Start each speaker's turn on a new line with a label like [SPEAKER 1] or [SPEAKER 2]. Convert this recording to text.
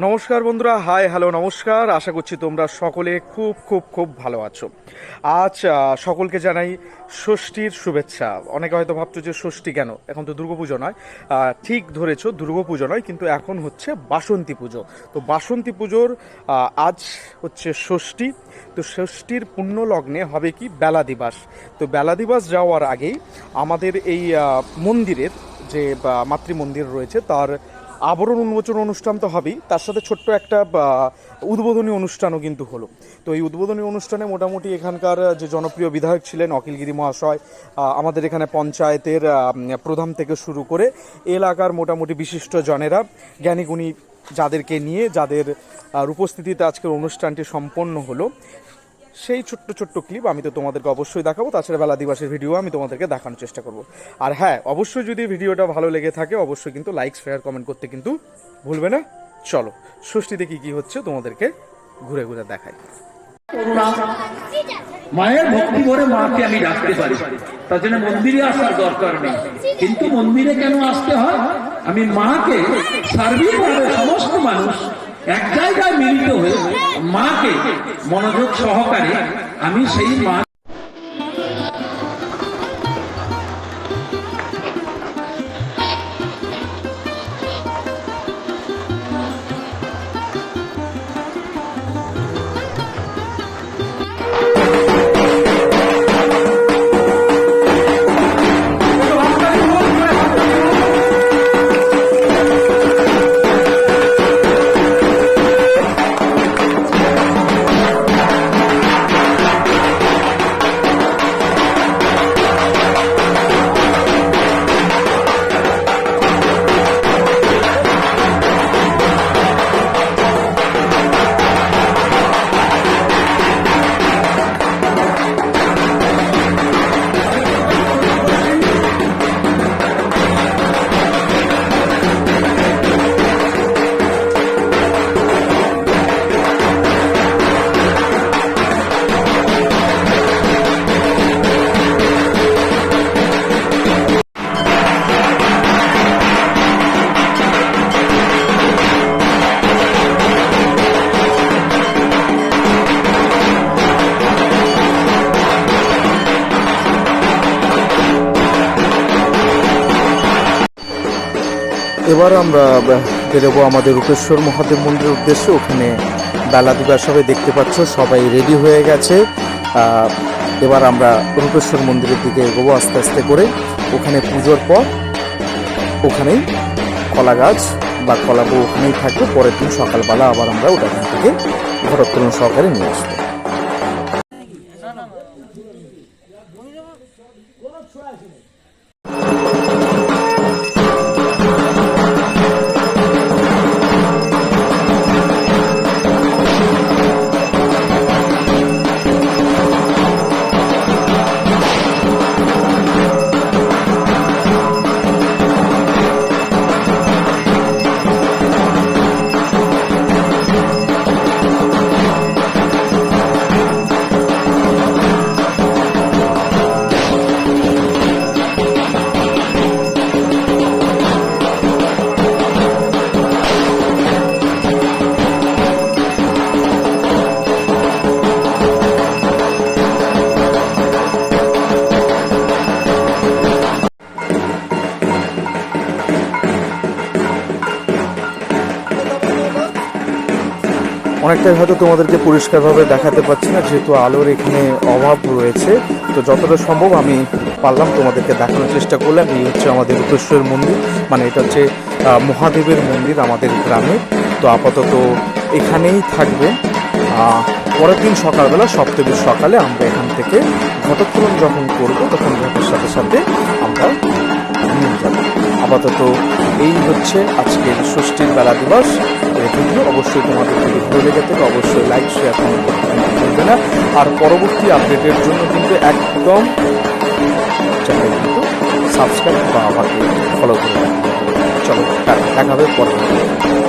[SPEAKER 1] নমস্কার বন্ধুরা, hi hello নমস্কার। আশা করছি তোমরা সকলে খুব খুব খুব ভালো আছো। আজ সকলকে জানাই ষষ্ঠীর শুভেচ্ছা। অনেকে হয়তো ভাবছো যে ষষ্ঠী কেন, এখন তো দুর্গাপুজো নয়। ঠিক ধরেছো, দুর্গাপুজো নয়, কিন্তু এখন হচ্ছে বাসন্তী পুজো। তো বাসন্তী পুজোর আজ হচ্ছে ষষ্ঠী। তো ষষ্ঠীর পুণ্য লগ্নে হবে কি বেলা দিবস। তো বেলা দিবস যাওয়ার আগেই আমাদের এই মন্দিরের যে মাতৃমন্দির রয়েছে তার আবরণ উন্মোচন অনুষ্ঠান তো হবেই, তার সাথে ছোট্ট একটা উদ্বোধনী অনুষ্ঠানও কিন্তু হলো। তো এই উদ্বোধনী অনুষ্ঠানে মোটামুটি এখানকার যে জনপ্রিয় বিধায়ক ছিলেন অখিলগিরি মহাশয়, আমাদের এখানে পঞ্চায়েতের প্রধান থেকে শুরু করে এলাকার মোটামুটি বিশিষ্ট জনেরা, জ্ঞানীগুণী যাদেরকে নিয়ে যাদের উপস্থিতিতে আজকের অনুষ্ঠানটি সম্পন্ন হলো, সেই ছোট্ট ছোট্ট ক্লিপ আমি তো তোমাদেরকে অবশ্যই দেখাবো। তাছাড়া বেলা দিবসের ভিডিও আমি তোমাদেরকে দেখানোর চেষ্টা করব। আর হ্যাঁ, অবশ্যই যদি ভিডিওটা ভালো লেগে থাকে অবশ্যই কিন্তু লাইক শেয়ার কমেন্ট করতে কিন্তু ভুলবে না। চলো ষষ্ঠীতে কি কি হচ্ছে তোমাদেরকে ঘুরে ঘুরে দেখাই।
[SPEAKER 2] মায়ের ভক্তি করে মাকে আমি ডাকতে পারি, তার জন্য মন্দিরে আসার দরকার নেই। কিন্তু মন্দিরে কেন আসতে হয়? আমি মাকে সার্বিকভাবে সমস্ত মানুষ এক জায়গায় মিলিত হয়ে মাকে মনোযোগ সহকারে আমি সেই মা
[SPEAKER 1] এবার আমরা বেরোবো আমাদের রূপেশ্বর মহাদেব মন্দিরের উদ্দেশ্যে। ওখানে বেলা দিবস হবে, দেখতে পাচ্ছ সবাই রেডি হয়ে গেছে। এবার আমরা রূপেশ্বর মন্দিরের দিকে এগোবো আস্তে আস্তে করে। ওখানে পুজোর পর ওখানেই কলা গাছ বা কলা বউ ওখানেই থাকবে। পরের দিন সকালবেলা আবার আমরা ওটা থেকে ঘটোত্তোলন সহকারে নিয়ে আসবো। অনেকটাই হয়তো তোমাদেরকে পরিষ্কারভাবে দেখাতে পাচ্ছি না, যেহেতু আলোর এখানে অভাব রয়েছে। তো যতটা সম্ভব আমি পারলাম তোমাদেরকে দেখানোর চেষ্টা করলাম। এই হচ্ছে আমাদের রূপেশ্বর মন্দির, মানে এটা হচ্ছে মহাদেবের মন্দির আমাদের গ্রামে। তো আপাতত এখানেই থাকবে। পরের দিন সকালবেলা সপ্তমীর সকালে আমরা এখান থেকে ঘটোত্তোলন যখন করবো তখন ঘটের সাথে সাথে আমরা নিয়ে যাব। আপাতত এই হচ্ছে আজকের ষষ্ঠীর বেলা দিবস ভিডিও। অবশ্যই তোমাদের যদি ভালো লেগে থাকে অবশ্যই লাইক শেয়ার কমেন্ট করতে ভুলবে না। আর পরবর্তী আপডেটের জন্য কিন্তু একদম চ্যানেল কিন্তু সাবস্ক্রাইব বা আমাকে ফলো করে রাখতে হবে। চলো দেখা হবে পরবর্তী।